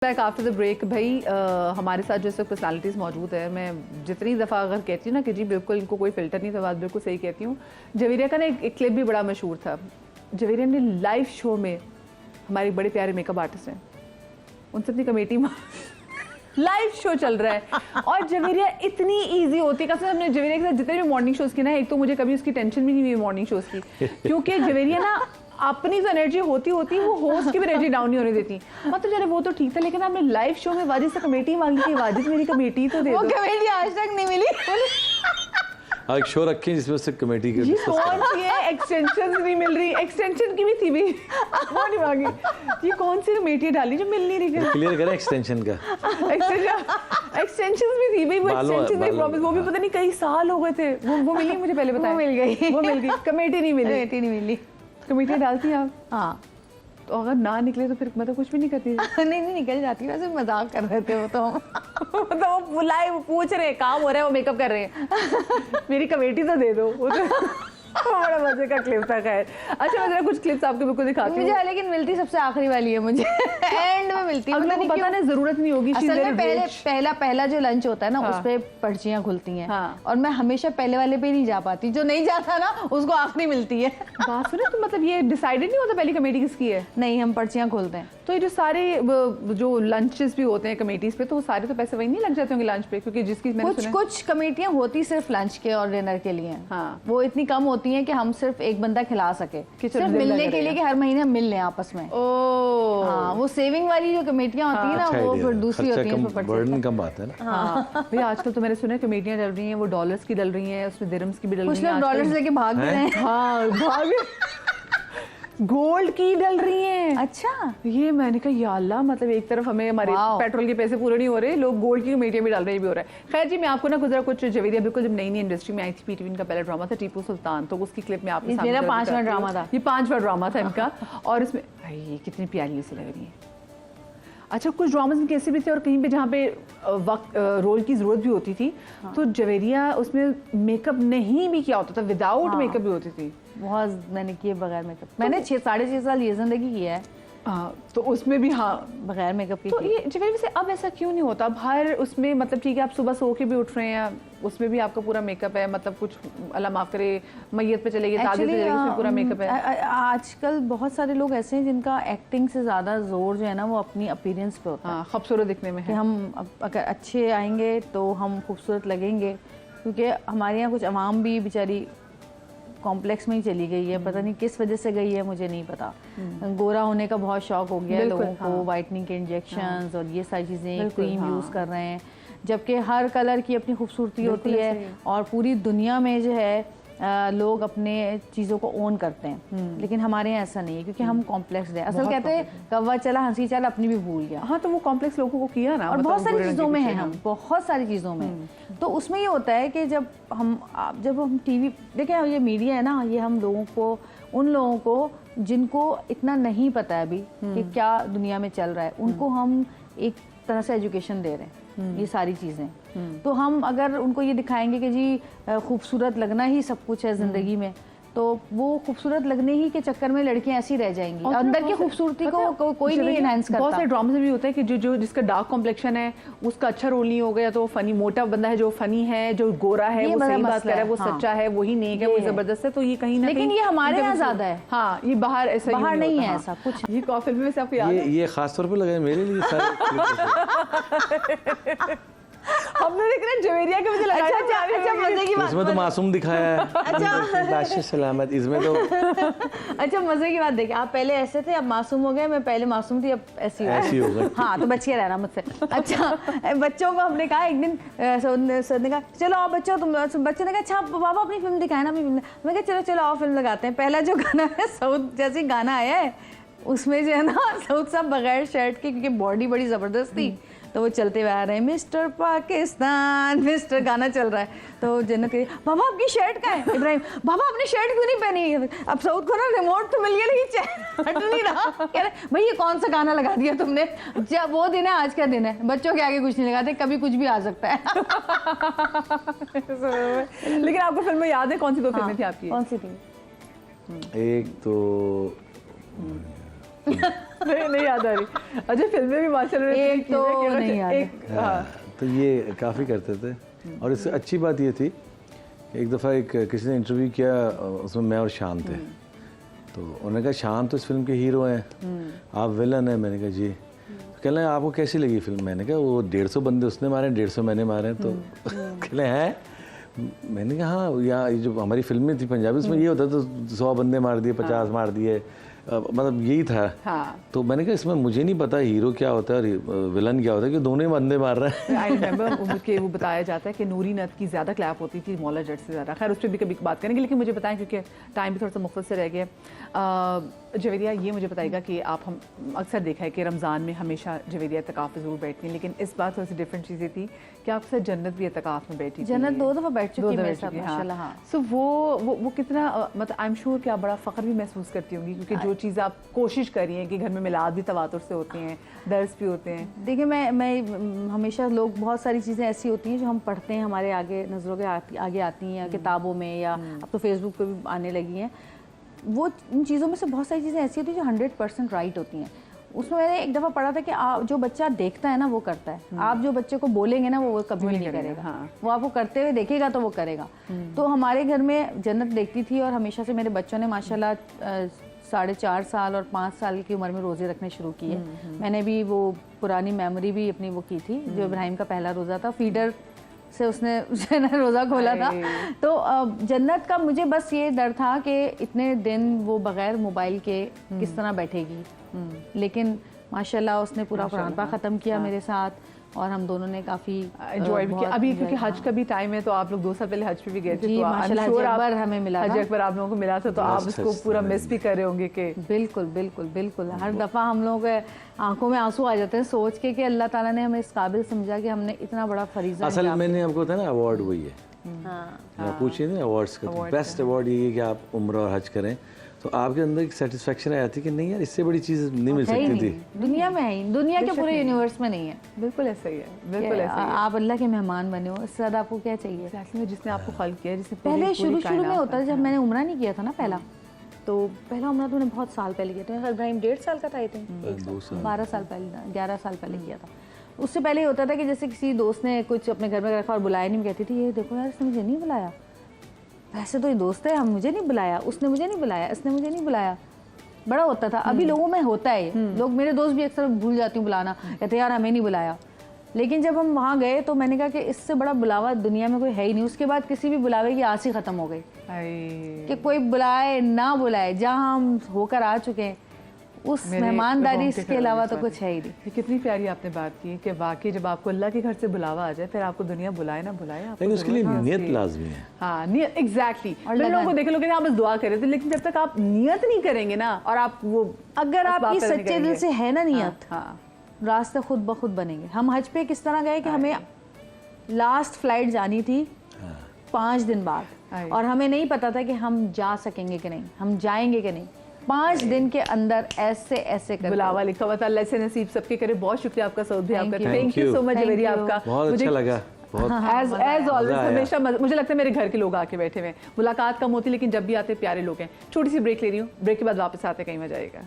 After the break भाई हमारे साथ जो सब पर्सनालिटीज़ मौजूद है, मैं जितनी दफ़ा अगर कहती हूँ ना कि जी बिल्कुल इनको कोई फ़िल्टर नहीं था, बात बिल्कुल सही कहती हूँ। जवेरिया का ना एक क्लिप भी बड़ा मशहूर था। जवेरिया ने लाइव शो में, हमारे बड़े प्यारे मेकअप आर्टिस्ट हैं, उनसे अपनी कमेटी लाइव शो चल रहा है और जवेरिया इतनी इजी होती है। कसम हमने जवेरिया के साथ जितने भी मॉर्निंग शोज़ की ना, एक तो मुझे कभी उसकी टेंशन भी नहीं हुई मॉर्निंग शोज़ की, क्योंकि जवेरिया ना अपनी जो एनर्जी होती वो होस्ट की भी एनर्जी डाउन नहीं होने देती। मतलब जरा वो तो ठीक था, लेकिन आपने लाइव शो में वाजिद से कमेटी मांगी थी, वाजिद मेरी कमेटी तो दे दो। वो कमेटी आज तक नहीं मिली। एक शो रखें जिसमें से कमेटी के कौन सी है, एक्सटेंशन नहीं मिल रही, एक्सटेंशन की भी थी भी वो नहीं मांगी। ये कौन सी कमेटी डाली जो मिल नहीं रही? क्लियर करें एक्सटेंशन का। एक्सटेंशन भी थी भाई, वो एक्सटेंशन में प्रॉमिस, वो भी पता नहीं कई साल हो गए थे। वो मिली, मुझे पहले बताया। मिल गई, वो मिल गई, कमेटी नहीं मिली। कमेटी नहीं मिली। कमेटी डालती हैं आप? हाँ। तो अगर ना निकले तो फिर मतलब कुछ भी नहीं करती? नहीं निकल जाती, वैसे मजाक कर रहे थे वो तो। तो वो बुलाए, वो पूछ रहे हैं, काम हो रहा है, वो मेकअप कर रहे हैं, मेरी कमेटी तो दे दो। वो तो बड़ा मजे का क्लिप था। खैर अच्छा, मैं जरा कुछ क्लिप्स आपको बिल्कुल दिखाती हूँ। मुझे लेकिन मिलती सबसे आखिरी वाली है मुझे। एंड में मिलती है। अब नहीं पता ना, जरूरत नहीं होगी। असल में पहला जो लंच होता है ना, उस पे पर्चियां खुलती हैं। हाँ। और मैं हमेशा पहले वाले पे नहीं जा पाती, जो नहीं जाता ना उसको आखिरी मिलती है। बात सुनो, तो मतलब ये डिसाइडेड नहीं होता पहली कमेटी किसकी है? नहीं, हम पर्चियां खोलते हैं। तो ये जो सारे जो लंचेस भी होते हैं कमेटीज पे, तो वो सारे तो पैसे वही नहीं लग जाते होंगे लंच पे? क्योंकि जिसकी मैंने सुना कुछ कमेटियां होती सिर्फ लंच के और डिनर के लिए। हाँ। वो इतनी कम होती हैं कि हम सिर्फ एक बंदा खिला सके, सिर्फ मिलने के लिए कि हर महीने हम मिल लें आपस में। हाँ, वो सेविंग वाली जो कमेटियां होती है ना, वो फिर दूसरी होती है, बर्डन कम बात है ना। हाँ भैया, आजकल तो मैंने सुना है कमेटियां डल रही हैं, वो डॉलर्स की डल रही हैं, उसमें दिरहम्स की भी डल रही हैं। कुछ लोग डॉलर्स लेके भाग भी रहे हैं। हाँ, भाग गोल्ड की डल रही हैं। अच्छा, ये मैंने कहा या अल्लाह, मतलब एक तरफ हमें हमारे पेट्रोल के पैसे पूरे नहीं हो रहे, लोग गोल्ड की कमेटियां भी डाल रहे, भी हो रहा है। खैर जी, मैं आपको ना गुजरा कुछ जवेरिया बिल्कुल जब नई इंडस्ट्री में आई थी, पीटीवी का पहला ड्रामा था टीपू सुल्तान, तो उसकी क्लिप में आपने मेरा 5वां ड्रामा था। ये 5वां ड्रामा था इनका। और इसमें ये कितनी प्यारी सी लग रही है। अच्छा, कुछ ड्रामास में कैसे भी थे और कहीं पे जहाँ पे वक्त रोल की जरूरत भी होती थी। हाँ। तो जवेरिया उसमें मेकअप नहीं भी किया होता था, विदाउट मेकअप भी होती थी। बहुत मैंने किए बगैर मेकअप। मैंने 6.5 साल ये जिंदगी की है। हाँ, तो उसमें भी हाँ बगैर मेकअप की। तो ये जवेरिया से अब ऐसा क्यों नहीं होता? अब हर उसमें मतलब ठीक है, आप सुबह सो के भी उठ रहे हैं, उसमें भी आपका पूरा मेकअप है, मतलब कुछ अल्लाह माफ करे मैयत पे चले गए, ताज़े पे चले गए, उसमें पूरा मेकअप है। आजकल बहुत सारे लोग ऐसे हैं जिनका एक्टिंग से ज़्यादा जोर जो है ना, वो अपनी अपीयरेंस पे होता है। हाँ, खूबसूरत दिखने में है। कि हम अगर अच्छे आएंगे तो हम खूबसूरत लगेंगे, क्योंकि हमारे यहाँ कुछ अवाम भी बेचारी कॉम्प्लेक्स में ही चली गई है, पता नहीं किस वजह से गई है, मुझे नहीं पता। गोरा होने का बहुत शौक हो गया है लोगों को, वाइटनिंग के इंजेक्शंस और ये सारी चीज़ें, क्रीम यूज़ कर रहे हैं, जबकि हर कलर की अपनी खूबसूरती होती है। और पूरी दुनिया में जो है लोग अपने चीज़ों को ओन करते हैं, लेकिन हमारे यहाँ ऐसा नहीं है, क्योंकि हम कॉम्प्लेक्स है। असल कहते हैं कौवा चला हंसी चल, अपनी भी भूल गया। हाँ, तो वो कॉम्प्लेक्स लोगों को किया ना, और बहुत सारी चीज़ों में है, हम बहुत सारी चीज़ों में। तो उसमें ये होता है कि जब हम टीवी देखें, ये मीडिया है ना, ये हम लोगों को, उन लोगों को जिनको इतना नहीं पता है अभी कि क्या दुनिया में चल रहा है, उनको हम एक तरह से एजुकेशन दे रहे हैं ये सारी चीज़ें। तो हम अगर उनको ये दिखाएंगे कि जी खूबसूरत लगना ही सब कुछ है ज़िंदगी में, तो वो खूबसूरत लगने ही के चक्कर में लड़कियां ऐसी रह जाएंगी, अंदर की खूबसूरती को कोई नहीं एनहांस करता। बहुत सारे ड्रामा में भी होता है कि जो जिसका डार्क कॉम्प्लेक्शन है उसका अच्छा रोल नहीं हो गया, तो फनी मोटा बंदा है जो फनी है, जो गोरा है वो सही बात कर रहा है, वो सच्चा है, वही नेक है, वो जबरदस्त है। तो ये कहीं ना कहीं, लेकिन ये हमारे यहाँ ज्यादा है। हाँ, ये बाहर ऐसा बाहर नहीं है ऐसा कुछ। ये कॉफी में से आपको याद है? ये खास तौर पे लगा है मेरे लिए सारे। हमने देखा जवेरिया के मुझे लगा। अच्छा, मजे की बात, इसमें तो मासूम दिखाया है। अच्छा सलामत, इसमें तो अच्छा मजे की बात देखिए, आप पहले ऐसे थे, अब मासूम हो गए। मैं पहले मासूम थी, अब ऐसी हो गई। हाँ, तो बच के रहना मुझसे। अच्छा, बच्चों को हमने कहा एक दिन, सर ने कहा चलो आओ बच्चों, तुम बच्चे ने कहा अच्छा बाबा अपनी फिल्म दिखाए ना, अपनी फिल्म। मैं कहा चलो चलो आओ फिल्म लगाते हैं। पहला जो गाना है, साउथ जैसी गाना आया है, उसमें जो है ना साउथ साहब बगैर शर्ट के, क्योंकि बॉडी बड़ी जबरदस्त थी, तो वो चलते हुए आ रहे हैं, मिस्टर पाकिस्तान मिस्टर गाना चल रहा है। तो जन्नत कही बाबा आपकी शर्ट कहाँ है? इब्राहिम बाबा अपनी शर्ट क्यों नहीं पहनी? अब साउथ को ना रिमोट तो मिल गया, नहीं हट नहीं रहा। कह रहे भाई ये कौन सा गाना लगा दिया तुमने? जब वो दिन है, आज का दिन है, बच्चों के आगे कुछ नहीं लगाते, कभी कुछ भी आ सकता है। लेकिन आपको फिल्में याद है? कौन सी दो फिल्में थी आपकी? कौन सी थी? एक तो नहीं याद आ रही। अच्छा फिल्में भी माशाल्लाह एक तो नहीं याद है। हाँ, तो ये काफ़ी करते थे। और इससे अच्छी बात ये थी, एक दफ़ा एक किसी ने इंटरव्यू किया, उसमें मैं और शान थे, तो उन्होंने कहा शान तो इस फिल्म के हीरो हैं, आप विलन हैं। मैंने कहा जी। तो कहने लगे आपको कैसी लगी फिल्म? मैंने कहा वो 150 बंदे उसने मारे, 150 मैंने मारे। तो कहने हैं, मैंने कहा हाँ, या ये जो हमारी फिल्में थी पंजाबी, उसमें ये होता तो 100 बंदे मार दिए, 50 मार दिए, मतलब यही था। हाँ। तो मैंने कहा इसमें मुझे नहीं पता हीरो क्या होता है और विलन क्या होता है, कि दोनों ही बंदे मार रहे हैं। आई रिमेंबर कि वो बताया जाता है कि नूरी नथ की ज़्यादा क्लैप होती थी मौला जट से ज़्यादा। खैर उस पर भी कभी बात करेंगे, लेकिन मुझे बताएं क्योंकि टाइम भी थोड़ा सा मुख्तसर रह गया। जवेरिया ये मुझे बताएगा कि आप हम अक्सर देखा है कि रमज़ान में हमेशा जवेरिया एतकाफ़ में ज़रूर बैठती हैं, लेकिन इस बार थोड़ी सी डिफरेंट चीज़ें थी कि आप अक्सर जन्नत भी एतकाफ़ में बैठी थी। जन्नत 2 दफ़ा बैठ चुकी है मेरे साथ, हाँ। माशाल्लाह। हाँ। सो वो कितना मतलब आई एम श्योर कि आप बड़ा फ़ख्र भी महसूस करती होंगी, क्योंकि जो चीज़ आप कोशिश कर रही हैं कि घर में मिलाद भी तवातुर से होते हैं, दर्स भी होते हैं। देखिए मैं हमेशा लोग बहुत सारी चीज़ें ऐसी होती हैं जो हम पढ़ते हैं, हमारे आगे नज़रों के आगे आती हैं, या किताबों में, या अब तो फेसबुक पे भी आने लगी हैं। वो इन चीज़ों में से बहुत सारी चीज़ें ऐसी होती हैं जो 100% राइट होती हैं। उसमें मैंने एक दफ़ा पढ़ा था कि जो बच्चा देखता है ना वो करता है। आप जो बच्चे को बोलेंगे ना वो कभी भी नहीं करेगा। हाँ। वो आपको करते हुए देखेगा तो वो करेगा। तो हमारे घर में जन्नत देखती थी, और हमेशा से मेरे बच्चों ने माशाल्लाह 4.5 साल और 5 साल की उम्र में रोज़े रखने शुरू किए। मैंने भी वो पुरानी मेमोरी भी अपनी वो की थी, जो इब्राहिम का पहला रोज़ा था, फीडर से उसने रोज़ा खोला था। तो जन्नत का मुझे बस ये डर था कि इतने दिन वो बग़ैर मोबाइल के किस तरह बैठेगी, लेकिन माशाल्लाह उसने पूरा कुरान पाक ख़त्म किया मेरे साथ, और हम दोनों ने काफ़ी एंजॉय भी किया। अभी क्योंकि हज का भी टाइम है, तो आप लोग 2 साल पहले हज पे भी गए थे, जी, तो माशाल्लाह हज अकबर हमें मिला था। हज अकबर आप लोगों को मिला था, तो आप उसको पूरा मिस भी कर रहे होंगे कि बिल्कुल बिल्कुल बिल्कुल। हर दफ़ा हम लोगों के आंखों में आंसू आ जाते हैं सोच के कि अल्लाह ताला ने हमें इस काबिल समझा कि हमने इतना बड़ा फरीज़ा असल मैंने आपको बताया ना, अवार्ड वही है। हाँ। आप पूछिए ना अवार्ड्स का, तो बेस्ट अवार्ड ये है कि आप उम्र और हज करें, तो आपके अंदर एक सेटिस्फेक्शन आ जाती है कि नहीं यार इससे बड़ी चीज़ नहीं मिल सकती थी दुनिया में है, दुनिया के पूरे यूनिवर्स में नहीं है। बिल्कुल ऐसा ही है, बिल्कुल ऐसा ही है। आप अल्लाह के मेहमान बने हो, इससे ज़्यादा आपको क्या चाहिए? एक्चुअली जिसने आपको खल्क किया, जिसने पहले शुरू में होता था, जब मैंने उम्रा नहीं किया था ना पहला, तो पहला उम्रा तो मैंने बहुत साल पहले किया था। इब्राहिम 1.5 साल का था, 12 साल पहले, 11 साल पहले किया था। उससे पहले होता था कि जैसे किसी दोस्त ने कुछ अपने घर में रखा और बुलाया नहीं, कहती थी ये देखो यार इसने मुझे नहीं बुलाया, वैसे तो ये दोस्त है, हम मुझे नहीं बुलाया, उसने मुझे नहीं बुलाया, इसने मुझे नहीं बुलाया, बड़ा होता था। अभी लोगों में होता है, लोग, मेरे दोस्त भी अक्सर भूल जाती हूँ बुलाना, कहते यार हमें नहीं बुलाया। लेकिन जब हम वहाँ गए तो मैंने कहा कि इससे बड़ा बुलावा दुनिया में कोई है ही नहीं। उसके बाद किसी भी बुलावे की आस ही ख़त्म हो गई कि कोई बुलाए ना बुलाए, जहाँ हम होकर आ चुके हैं उस मेहमानदारी इसके अलावा तो कुछ है ही नहीं। ये कितनी प्यारी आपने बात की कि वाकई जब आपको अल्लाह के घर से बुलावा आ जाए, फिर आपको दुनिया बुलाए ना बुलाए, लेकिन उसके लिए नियत लाजमी है। हाँ नियत, एग्जैक्टली। और लोगों को देखे, लोग आप बस दुआ करे थे, लेकिन जब तक आप नियत नहीं करेंगे ना, और आप वो अगर आपकी सच्चे दिल से है ना नियत, हाँ रास्ते खुद ब खुद बनेंगे। हम हज पे किस तरह गए कि हमें लास्ट फ्लाइट जानी थी 5 दिन बाद, और हमें नहीं पता था कि हम जा सकेंगे कि नहीं, हम जाएंगे कि नहीं। 5 दिन के अंदर ऐसे कर बुलावा लिखा हुआ था। अल्लाह से नसीब सबके करे। बहुत शुक्रिया आपका, सऊद भी आपका, thank you so much Thank Javeria you. आपका। बहुत अच्छा लगा, बहुत एज ऑलवेज हमेशा मुझे लगता है मेरे घर के लोग आके बैठे हुए हैं। मुलाकात कम होती, लेकिन जब भी आते प्यारे लोग हैं। छोटी सी ब्रेक ले रही हूँ, ब्रेक के बाद वापस आते, कहीं मजा आएगा।